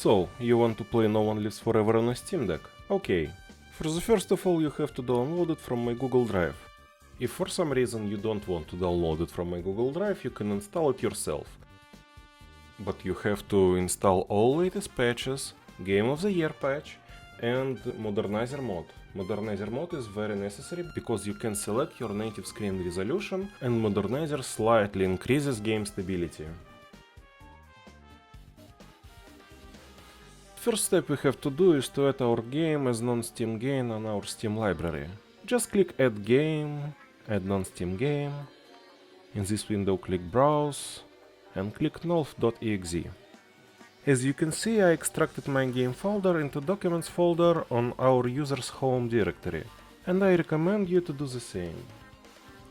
So, you want to play No One Lives Forever on a Steam Deck? Okay. First of all, you have to download it from my Google Drive. If for some reason you don't want to download it from my Google Drive, you can install it yourself. But you have to install all latest patches, Game of the Year patch, and Modernizer mod. Modernizer mod is very necessary because you can select your native screen resolution and Modernizer slightly increases game stability. First step we have to do is to add our game as non-Steam game on our Steam library. Just click Add Game, Add Non-Steam Game. In this window click Browse and click nolf.exe. As you can see, I extracted my game folder into Documents folder on our user's home directory, and I recommend you to do the same.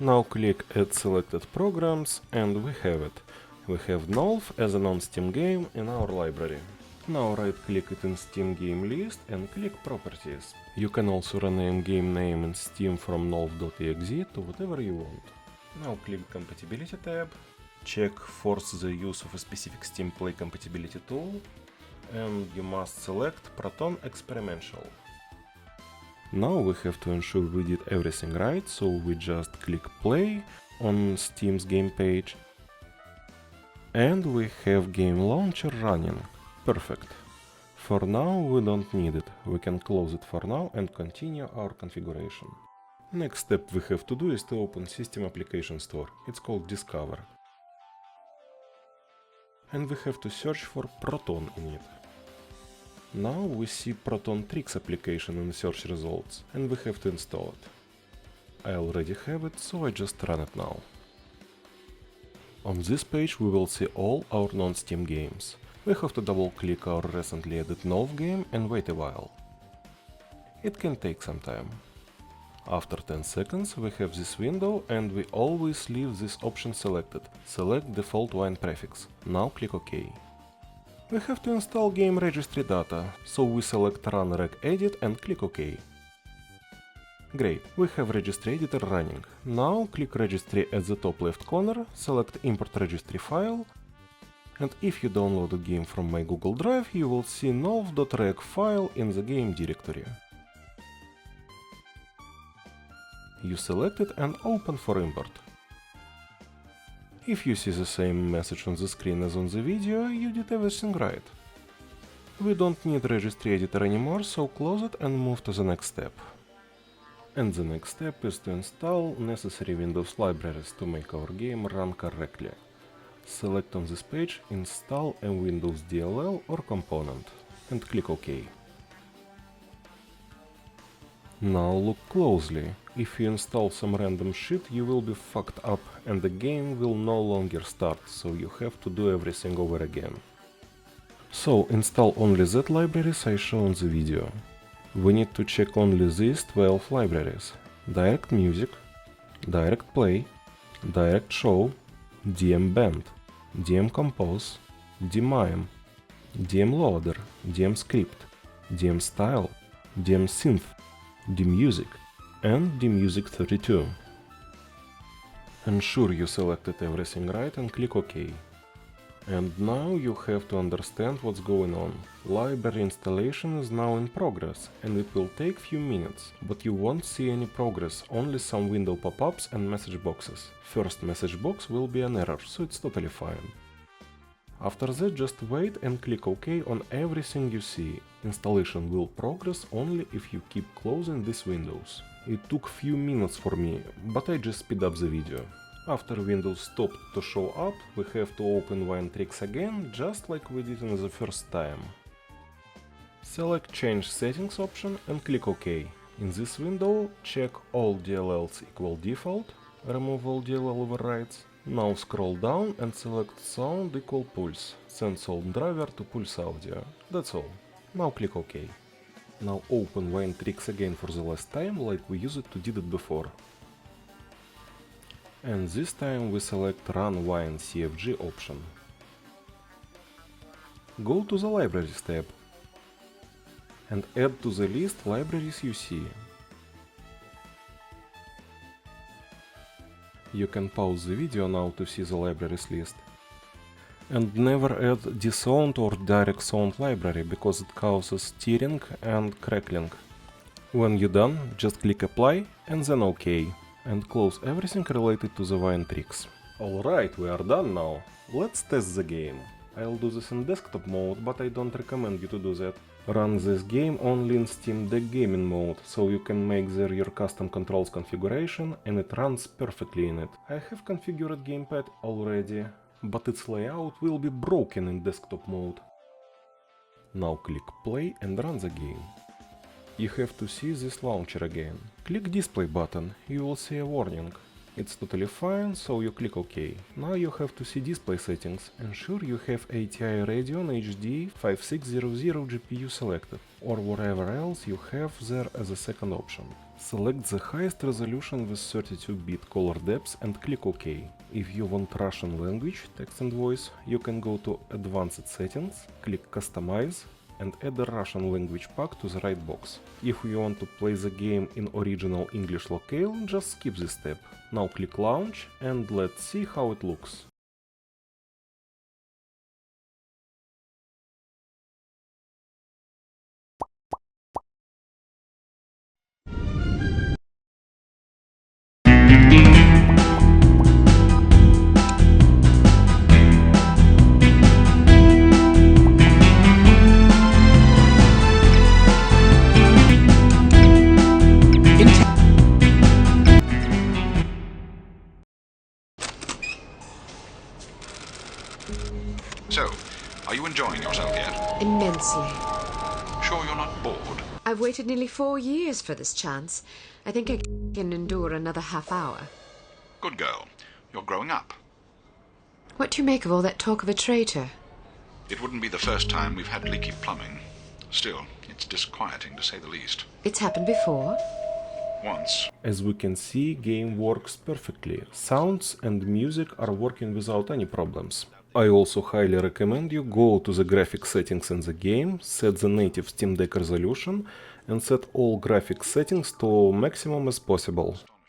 Now click Add Selected Programs and we have it. We have Nolf as a non-Steam game in our library. Now right-click it in Steam game list and click Properties. You can also rename game name in Steam from nolf.exe to whatever you want. Now click Compatibility tab, check Force the use of a specific Steam Play compatibility tool, and you must select Proton Experimental. Now we have to ensure we did everything right, so we just click Play on Steam's game page, and we have Game Launcher running. Perfect. For now we don't need it, we can close it for now and continue our configuration. Next step we have to do is to open System Application Store, it's called Discover. And we have to search for Proton in it. Now we see Proton Tricks application in search results, and we have to install it. I already have it, so I just run it now. On this page we will see all our non-Steam games. We have to double-click our recently added Nolf game and wait a while. It can take some time. After 10 seconds we have this window and we always leave this option selected. Select default wine prefix. Now click OK. We have to install game registry data, so we select Run Reg Edit and click OK. Great, we have registry editor running. Now click Registry at the top left corner, select Import Registry File, and if you download a game from my Google Drive, you will see nolf.reg file in the game directory. You select it and open for import. If you see the same message on the screen as on the video, you did everything right. We don't need registry editor anymore, so close it and move to the next step. And the next step is to install necessary Windows libraries to make our game run correctly. Select on this page Install a Windows DLL or component and click OK. Now look closely. If you install some random shit, you will be fucked up and the game will no longer start, so you have to do everything over again. So install only that libraries I show in the video. We need to check only these 12 libraries: Direct Music, Direct Play, Direct Show, DM Band, DM Compose, DMime, DM Loader, DM Script, DM Style, DM Synth, DMusic, and DMusic32. Ensure you selected everything right and click OK. And now you have to understand what's going on. Library installation is now in progress and it will take few minutes, but you won't see any progress, only some window pop-ups and message boxes. First message box will be an error, so it's totally fine. After that just wait and click OK on everything you see. Installation will progress only if you keep closing these windows. It took few minutes for me, but I just speed up the video. After Windows stopped to show up, we have to open Winetricks again, just like we did in the first time. Select Change Settings option and click OK. In this window, check all DLLs equal default, remove all DLL overrides. Now scroll down and select Sound equal Pulse, send sound driver to Pulse Audio. That's all. Now click OK. Now open Winetricks again for the last time, like we used to did it before. And this time we select Run Wine CFG option. Go to the Libraries tab and add to the list libraries you see. You can pause the video now to see the libraries list. And never add desound or direct sound library because it causes tearing and crackling. When you're done, just click apply and then OK, and close everything related to the Wine Tricks. Alright, we are done now. Let's test the game. I'll do this in desktop mode, but I don't recommend you to do that. Run this game only in Steam Deck gaming mode, so you can make there your custom controls configuration and it runs perfectly in it. I have configured gamepad already, but its layout will be broken in desktop mode. Now click play and run the game. You have to see this launcher again. Click display button, you will see a warning. It's totally fine, so you click OK. Now you have to see display settings. Ensure you have ATI Radeon HD 5600 GPU selected, or whatever else you have there as a second option. Select the highest resolution with 32-bit color depth and click OK. If you want Russian language, text and voice, you can go to Advanced Settings, click Customize, and add the Russian language pack to the right box. If you want to play the game in original English locale, just skip this step. Now click Launch and let's see how it looks. So, are you enjoying yourself yet? Immensely. Sure you're not bored? I've waited nearly 4 years for this chance. I think I can endure another half hour. Good girl. You're growing up. What do you make of all that talk of a traitor? It wouldn't be the first time we've had leaky plumbing. Still, it's disquieting to say the least. It's happened before. Once. As we can see, game works perfectly. Sounds and music are working without any problems. I also highly recommend you go to the graphic settings in the game, set the native Steam Deck resolution and set all graphic settings to maximum as possible.